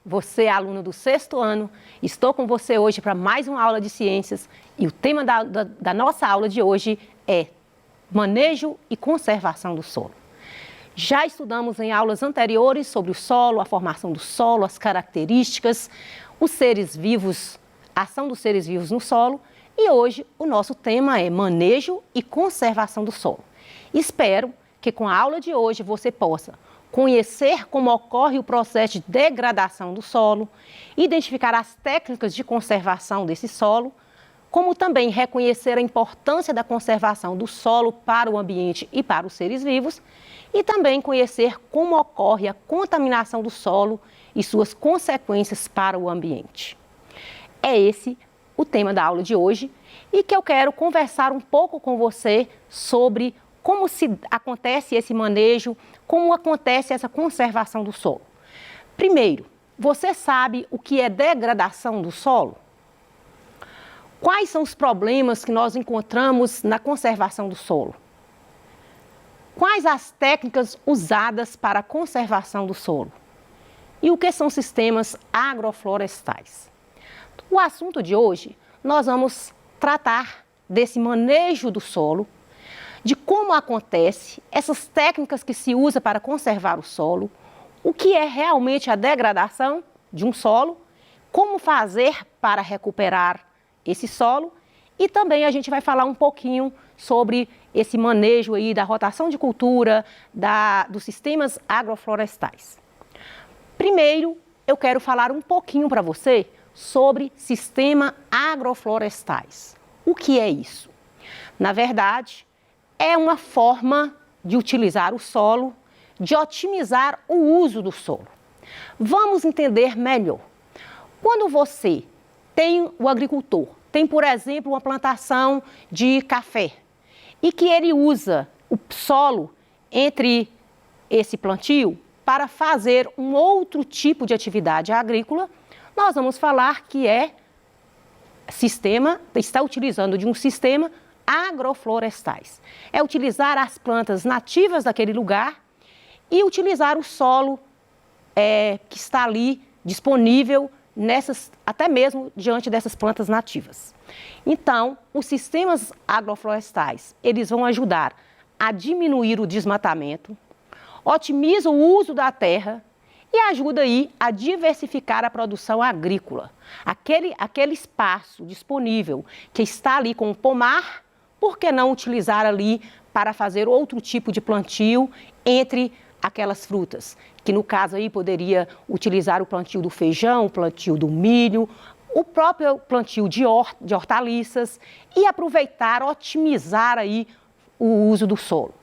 você é aluno do 6º ano, estou com você hoje para mais uma aula de ciências e o tema da nossa aula de hoje é manejo e conservação do solo. Já estudamos em aulas anteriores sobre o solo, a formação do solo, as características, os seres vivos, a ação dos seres vivos no solo e hoje o nosso tema é manejo e conservação do solo. Espero que com a aula de hoje você possa conhecer como ocorre o processo de degradação do solo, identificar as técnicas de conservação desse solo, como também reconhecer a importância da conservação do solo para o ambiente e para os seres vivos, e também conhecer como ocorre a contaminação do solo e suas consequências para o ambiente. É esse o tema da aula de hoje e que eu quero conversar um pouco com você sobre como acontece esse manejo, como acontece essa conservação do solo. Primeiro, você sabe o que é degradação do solo? Quais são os problemas que nós encontramos na conservação do solo? Quais as técnicas usadas para a conservação do solo? E o que são sistemas agroflorestais? O assunto de hoje, nós vamos tratar desse manejo do solo, de como acontece, essas técnicas que se usa para conservar o solo, o que é realmente a degradação de um solo, como fazer para recuperar esse solo e também a gente vai falar um pouquinho sobre esse manejo aí da rotação de cultura, dos sistemas agroflorestais. Primeiro, eu quero falar um pouquinho para você sobre sistema agroflorestais. O que é isso? Na verdade, é uma forma de utilizar o solo, de otimizar o uso do solo. Vamos entender melhor. Quando você tem o agricultor, tem, por exemplo, uma plantação de café e que ele usa o solo entre esse plantio para fazer um outro tipo de atividade agrícola, nós vamos falar que está utilizando de um sistema agroflorestais. É utilizar as plantas nativas daquele lugar e utilizar o solo que está ali disponível até mesmo diante dessas plantas nativas. Então, os sistemas agroflorestais, eles vão ajudar a diminuir o desmatamento, otimizam o uso da terra e ajuda aí a diversificar a produção agrícola. Aquele espaço disponível que está ali com o pomar, por que não utilizar ali para fazer outro tipo de plantio entre aquelas frutas? Que no caso aí poderia utilizar o plantio do feijão, o plantio do milho, o próprio plantio de hortaliças e aproveitar, otimizar aí o uso do solo.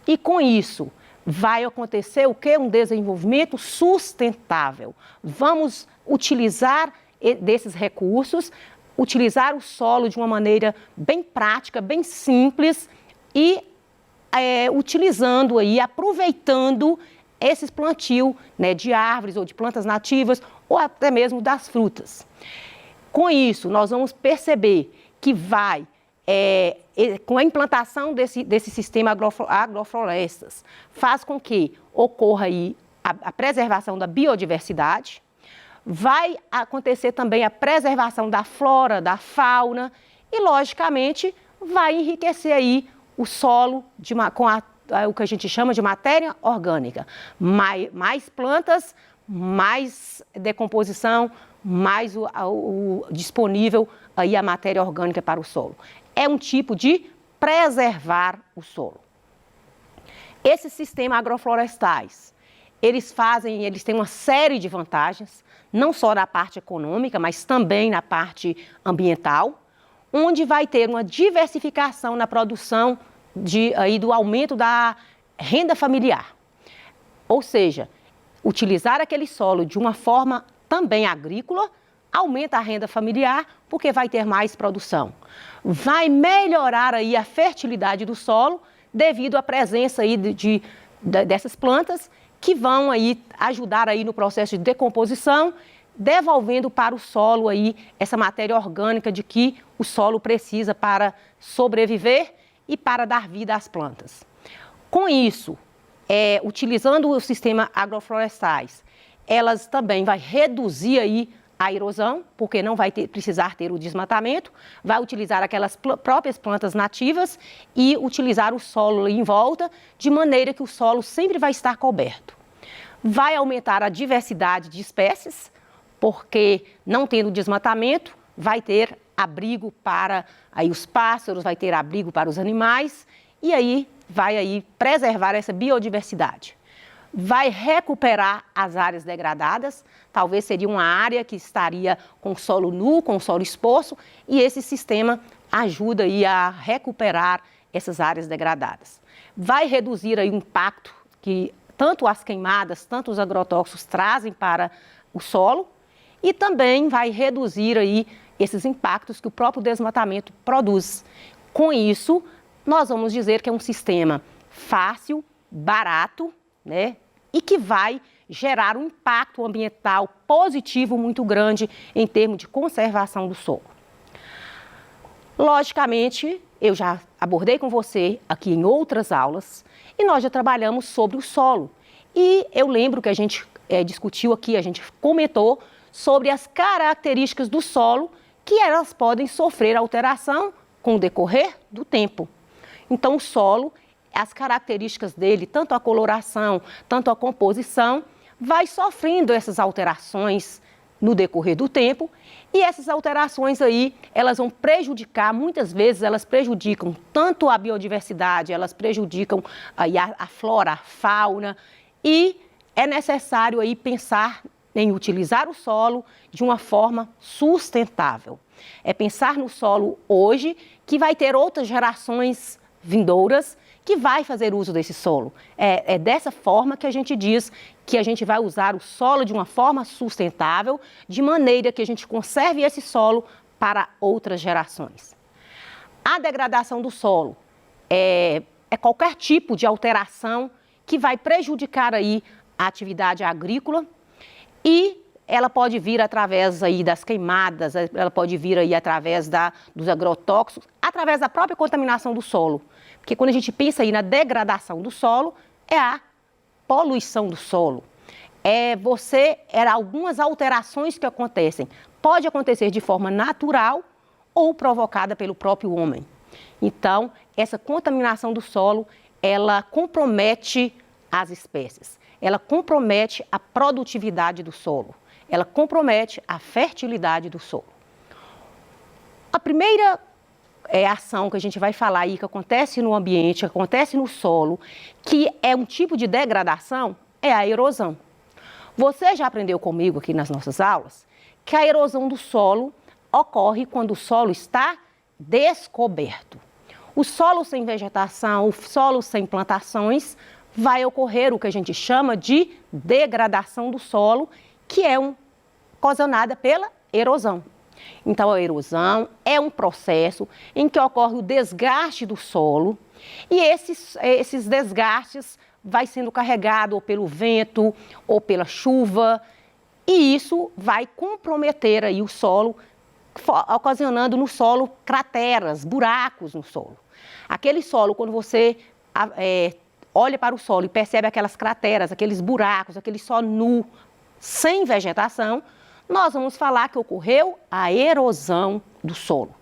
E com isso vai acontecer o quê? Um desenvolvimento sustentável. Vamos utilizar desses recursos, utilizar o solo de uma maneira bem prática, bem simples e utilizando aí, aproveitando esses plantios, né, de árvores ou de plantas nativas ou até mesmo das frutas. Com isso, nós vamos perceber que com a implantação desse sistema agroflorestas, faz com que ocorra aí a preservação da biodiversidade, vai acontecer também a preservação da flora, da fauna e, logicamente, vai enriquecer aí o solo com o que a gente chama de matéria orgânica. Mais plantas, mais decomposição, mais disponível aí a matéria orgânica para o solo. É um tipo de preservar o solo. Esses sistemas agroflorestais, eles têm uma série de vantagens, não só na parte econômica, mas também na parte ambiental, onde vai ter uma diversificação na produção do aumento da renda familiar. Ou seja, utilizar aquele solo de uma forma também agrícola, aumenta a renda familiar, porque vai ter mais produção. Vai melhorar aí a fertilidade do solo, devido à presença aí dessas plantas, que vão aí ajudar aí no processo de decomposição, devolvendo para o solo aí essa matéria orgânica de que o solo precisa para sobreviver e para dar vida às plantas. Com isso, utilizando o sistema agroflorestais elas também vai reduzir aí a erosão, porque não vai precisar ter o desmatamento, vai utilizar aquelas próprias plantas nativas e utilizar o solo em volta, de maneira que o solo sempre vai estar coberto. Vai aumentar a diversidade de espécies, porque não tendo desmatamento, vai ter abrigo para aí os pássaros, vai ter abrigo para os animais, e aí vai aí preservar essa biodiversidade. Vai recuperar as áreas degradadas, talvez seria uma área que estaria com solo nu, com solo exposto, e esse sistema ajuda aí a recuperar essas áreas degradadas. Vai reduzir aí o impacto que tanto as queimadas, tanto os agrotóxicos trazem para o solo, e também vai reduzir aí esses impactos que o próprio desmatamento produz. Com isso, nós vamos dizer que é um sistema fácil, barato, né? E que vai gerar um impacto ambiental positivo muito grande em termos de conservação do solo. Logicamente, eu já abordei com você aqui em outras aulas e nós já trabalhamos sobre o solo. E eu lembro que a gente discutiu aqui, a gente comentou sobre as características do solo que elas podem sofrer alteração com o decorrer do tempo. Então, o solo, as características dele, tanto a coloração, tanto a composição, vai sofrendo essas alterações no decorrer do tempo, e essas alterações aí, elas vão prejudicar, muitas vezes elas prejudicam tanto a biodiversidade, elas prejudicam aí a flora, a fauna, e é necessário aí pensar em utilizar o solo de uma forma sustentável. É pensar no solo hoje, que vai ter outras gerações vindouras que vai fazer uso desse solo. É dessa forma que a gente diz que a gente vai usar o solo de uma forma sustentável, de maneira que a gente conserve esse solo para outras gerações. A degradação do solo é qualquer tipo de alteração que vai prejudicar aí a atividade agrícola, e ela pode vir através aí das queimadas, ela pode vir aí através dos agrotóxicos, através da própria contaminação do solo. Porque quando a gente pensa aí na degradação do solo, é a poluição do solo. Algumas alterações que acontecem. Pode acontecer de forma natural ou provocada pelo próprio homem. Então, essa contaminação do solo, ela compromete as espécies. Ela compromete a produtividade do solo. Ela compromete a fertilidade do solo. A primeira ação que a gente vai falar aí, que acontece no ambiente, que acontece no solo, que é um tipo de degradação, é a erosão. Você já aprendeu comigo aqui nas nossas aulas que a erosão do solo ocorre quando o solo está descoberto. O solo sem vegetação, o solo sem plantações, vai ocorrer o que a gente chama de degradação do solo, que é ocasionada pela erosão. Então, a erosão é um processo em que ocorre o desgaste do solo, e esses desgastes vai sendo carregado ou pelo vento ou pela chuva, e isso vai comprometer aí o solo, ocasionando no solo crateras, buracos no solo. Aquele solo, quando você olha para o solo e percebe aquelas crateras, aqueles buracos, aquele solo nu, sem vegetação, nós vamos falar que ocorreu a erosão do solo.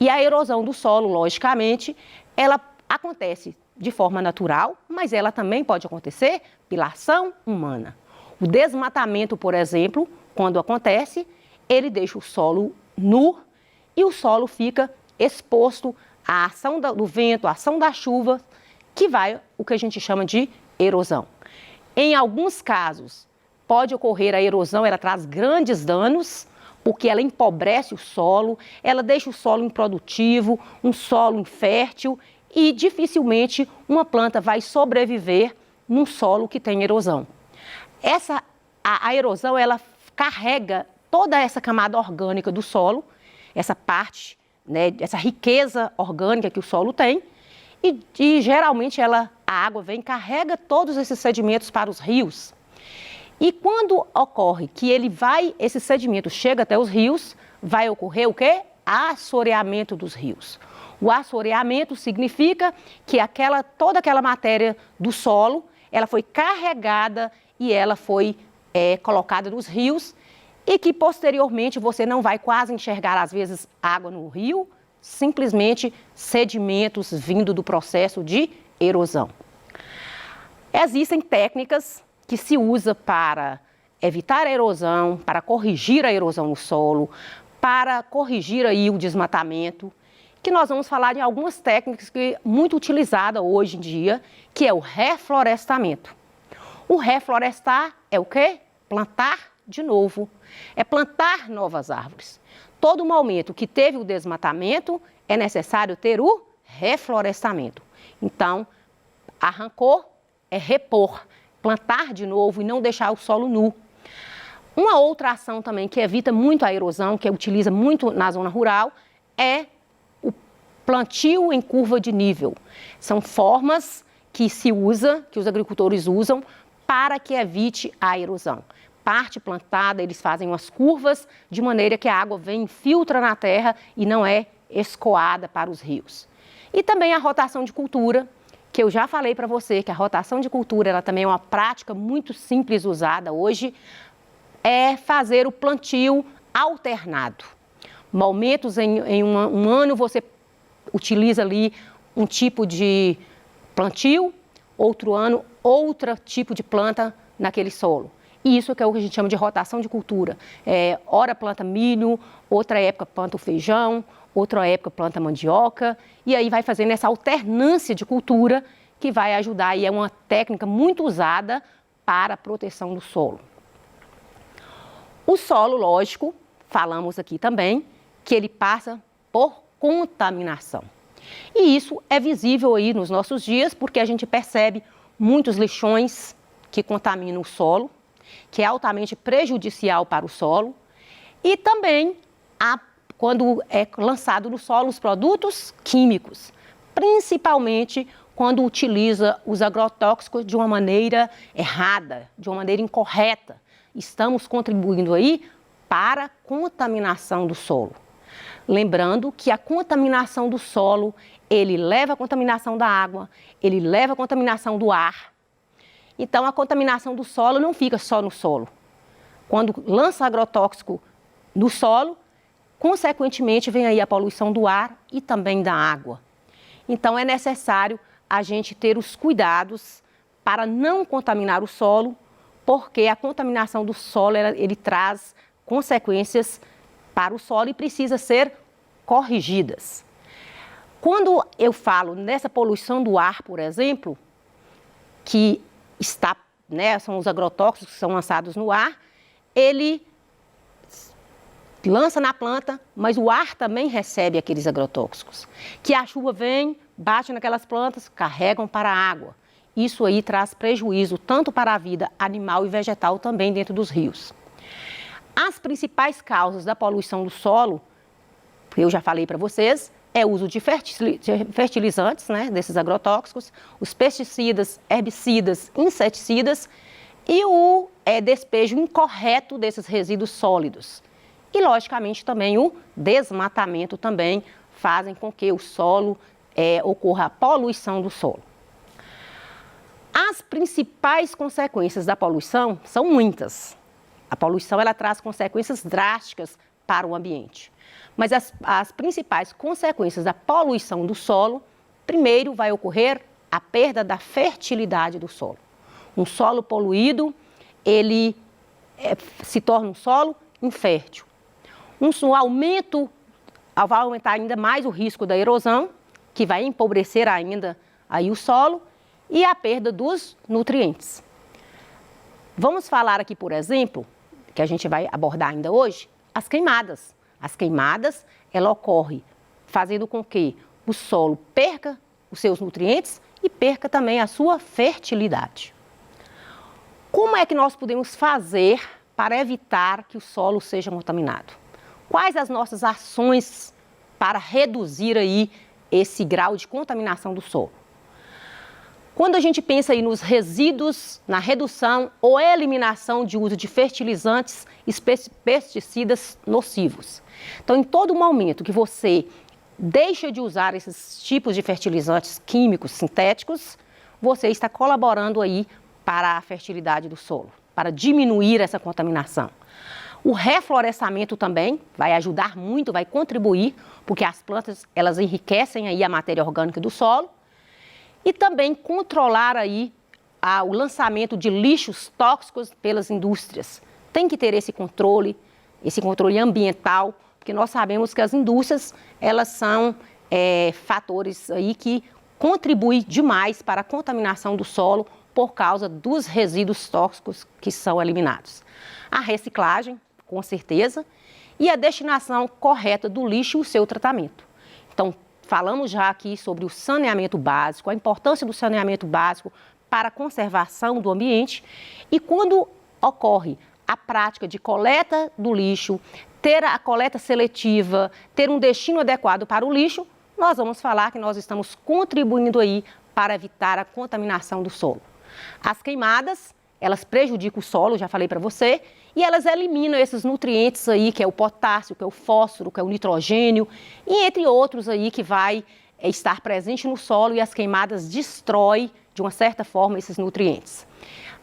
E a erosão do solo, logicamente, ela acontece de forma natural, mas ela também pode acontecer pela ação humana. O desmatamento, por exemplo, quando acontece, ele deixa o solo nu e o solo fica exposto à ação do vento, à ação da chuva, que vai o que a gente chama de erosão. Em alguns casos, pode ocorrer a erosão, ela traz grandes danos, porque ela empobrece o solo, ela deixa o solo improdutivo, um solo infértil, e dificilmente uma planta vai sobreviver num solo que tem erosão. A erosão, ela carrega toda essa camada orgânica do solo, essa parte, né, essa riqueza orgânica que o solo tem, e geralmente a água vem e carrega todos esses sedimentos para os rios. E quando ocorre que esse sedimento chega até os rios, vai ocorrer o quê? Assoreamento dos rios. O assoreamento significa que toda aquela matéria do solo, ela foi carregada e ela foi colocada nos rios e que posteriormente você não vai quase enxergar, às vezes, água no rio, simplesmente sedimentos vindo do processo de erosão. Existem técnicas que se usam para evitar a erosão, para corrigir a erosão no solo, para corrigir aí o desmatamento, que nós vamos falar de algumas técnicas que muito utilizadas hoje em dia, que é o reflorestamento. O reflorestar é o quê? Plantar de novo, é plantar novas árvores. Todo momento que teve o desmatamento, é necessário ter o reflorestamento. Então, arrancou, é repor, plantar de novo e não deixar o solo nu. Uma outra ação também que evita muito a erosão, que utiliza muito na zona rural, é o plantio em curva de nível. São formas que se usa, que os agricultores usam para que evite a erosão. Parte plantada, eles fazem umas curvas de maneira que a água vem, filtra na terra e não é escoada para os rios. E também a rotação de cultura, que eu já falei para você que a rotação de cultura ela também é uma prática muito simples usada hoje, é fazer o plantio alternado. Momentos em um ano você utiliza ali um tipo de plantio, outro ano outro tipo de planta naquele solo. E isso que é o que a gente chama de rotação de cultura. Ora planta milho, outra época planta o feijão, outra época planta mandioca, e aí vai fazendo essa alternância de cultura que vai ajudar, e é uma técnica muito usada para a proteção do solo. O solo, lógico, falamos aqui também, que ele passa por contaminação. E isso é visível aí nos nossos dias, porque a gente percebe muitos lixões que contaminam o solo, que é altamente prejudicial para o solo, e também quando é lançado no solo os produtos químicos, principalmente quando utiliza os agrotóxicos de uma maneira errada, de uma maneira incorreta. Estamos contribuindo aí para a contaminação do solo. Lembrando que a contaminação do solo, ele leva a contaminação da água, ele leva a contaminação do ar. Então, a contaminação do solo não fica só no solo. Quando lança agrotóxico no solo, consequentemente vem aí a poluição do ar e também da água. Então, é necessário a gente ter os cuidados para não contaminar o solo, porque a contaminação do solo, ele traz consequências para o solo e precisa ser corrigidas. Quando eu falo nessa poluição do ar, por exemplo, que são os agrotóxicos que são lançados no ar, ele lança na planta, mas o ar também recebe aqueles agrotóxicos. Que a chuva vem, bate naquelas plantas, carregam para a água. Isso aí traz prejuízo tanto para a vida animal e vegetal também dentro dos rios. As principais causas da poluição do solo, eu já falei para vocês, é o uso de fertilizantes, né, desses agrotóxicos, os pesticidas, herbicidas, inseticidas e o despejo incorreto desses resíduos sólidos. E, logicamente, também o desmatamento também fazem com que o solo ocorra a poluição do solo. As principais consequências da poluição são muitas. A poluição ela traz consequências drásticas para o ambiente. Mas as principais consequências da poluição do solo, primeiro vai ocorrer a perda da fertilidade do solo. Um solo poluído, ele se torna um solo infértil. Vai aumentar ainda mais o risco da erosão, que vai empobrecer ainda aí o solo, e a perda dos nutrientes. Vamos falar aqui, por exemplo, que a gente vai abordar ainda hoje, as queimadas. As queimadas, ela ocorre fazendo com que o solo perca os seus nutrientes e perca também a sua fertilidade. Como é que nós podemos fazer para evitar que o solo seja contaminado? Quais as nossas ações para reduzir aí esse grau de contaminação do solo? Quando a gente pensa aí nos resíduos, na redução ou eliminação de uso de fertilizantes e pesticidas nocivos. Então, em todo momento que você deixa de usar esses tipos de fertilizantes químicos sintéticos, você está colaborando aí para a fertilidade do solo, para diminuir essa contaminação. O reflorestamento também vai ajudar muito, vai contribuir, porque as plantas elas enriquecem aí a matéria orgânica do solo. E também controlar aí o lançamento de lixos tóxicos pelas indústrias. Tem que ter esse controle ambiental, porque nós sabemos que as indústrias elas são fatores aí que contribuem demais para a contaminação do solo por causa dos resíduos tóxicos que são eliminados. A reciclagem, com certeza, e a destinação correta do lixo e o seu tratamento. Então, falamos já aqui sobre o saneamento básico, a importância do saneamento básico para a conservação do ambiente e quando ocorre a prática de coleta do lixo, ter a coleta seletiva, ter um destino adequado para o lixo, nós vamos falar que nós estamos contribuindo aí para evitar a contaminação do solo. As queimadas, elas prejudicam o solo, já falei para você, e elas eliminam esses nutrientes aí, que é o potássio, que é o fósforo, que é o nitrogênio, e entre outros aí que vai estar presente no solo e as queimadas destroem, de uma certa forma, esses nutrientes.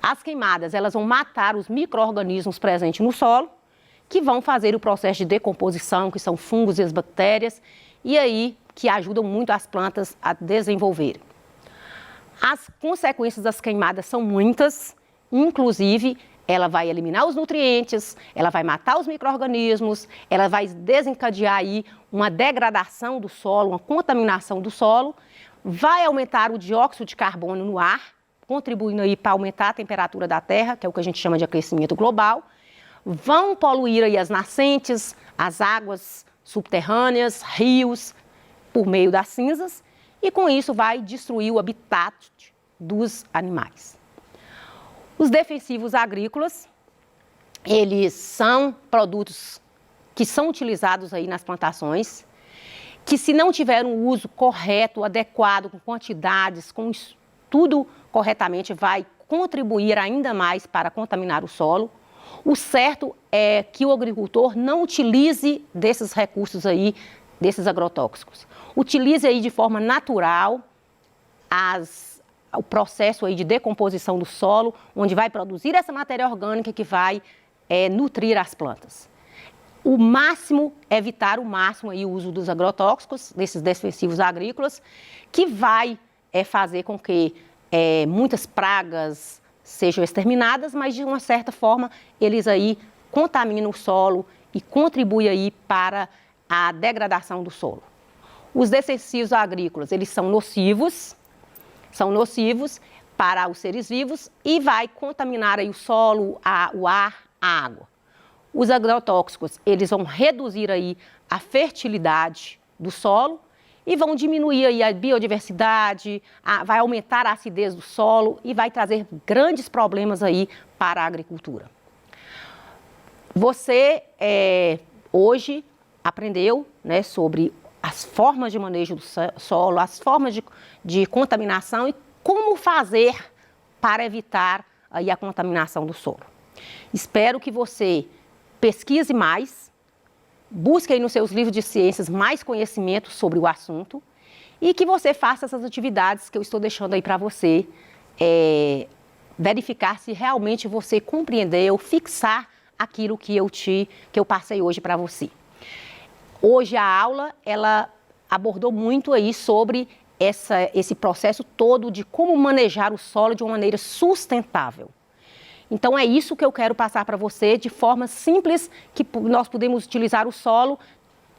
As queimadas, elas vão matar os micro-organismos presentes no solo, que vão fazer o processo de decomposição, que são fungos e as bactérias, e aí que ajudam muito as plantas a desenvolverem. As consequências das queimadas são muitas, inclusive ela vai eliminar os nutrientes, ela vai matar os micro-organismos, ela vai desencadear aí uma degradação do solo, uma contaminação do solo, vai aumentar o dióxido de carbono no ar, contribuindo aí para aumentar a temperatura da Terra, que é o que a gente chama de aquecimento global, vão poluir aí as nascentes, as águas subterrâneas, rios, por meio das cinzas, e com isso vai destruir o habitat dos animais. Os defensivos agrícolas, eles são produtos que são utilizados aí nas plantações, que se não tiver um uso correto, adequado, com quantidades, com tudo corretamente, vai contribuir ainda mais para contaminar o solo. O certo é que o agricultor não utilize desses recursos aí, desses agrotóxicos. Utilize aí de forma natural o processo aí de decomposição do solo, onde vai produzir essa matéria orgânica que vai nutrir as plantas. O máximo, evitar o máximo aí o uso dos agrotóxicos, desses defensivos agrícolas, que vai fazer com que muitas pragas sejam exterminadas, mas de uma certa forma eles aí contaminam o solo e contribuem aí para a degradação do solo. Os defensivos agrícolas, eles são nocivos para os seres vivos e vai contaminar aí o solo, o ar, a água. Os agrotóxicos, eles vão reduzir aí a fertilidade do solo e vão diminuir aí a biodiversidade, vai aumentar a acidez do solo e vai trazer grandes problemas aí para a agricultura. Você hoje aprendeu, né, sobre as formas de manejo do solo, as formas de contaminação e como fazer para evitar aí a contaminação do solo. Espero que você pesquise mais, busque aí nos seus livros de ciências mais conhecimento sobre o assunto e que você faça essas atividades que eu estou deixando aí para você verificar se realmente você compreendeu, fixar aquilo que eu passei hoje para você. Hoje a aula, ela abordou muito aí sobre esse processo todo de como manejar o solo de uma maneira sustentável. Então é isso que eu quero passar para você de forma simples, que nós podemos utilizar o solo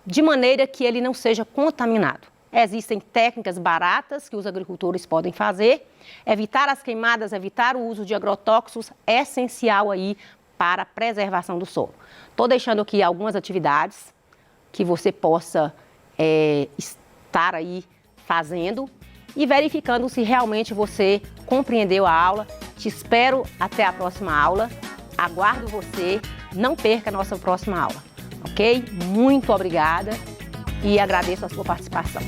de maneira que ele não seja contaminado. Existem técnicas baratas que os agricultores podem fazer. Evitar as queimadas, evitar o uso de agrotóxicos é essencial aí para a preservação do solo. Estou deixando aqui algumas atividades que você possa estar aí fazendo e verificando se realmente você compreendeu a aula. Te espero até a próxima aula. Aguardo você. Não perca a nossa próxima aula, ok? Muito obrigada e agradeço a sua participação.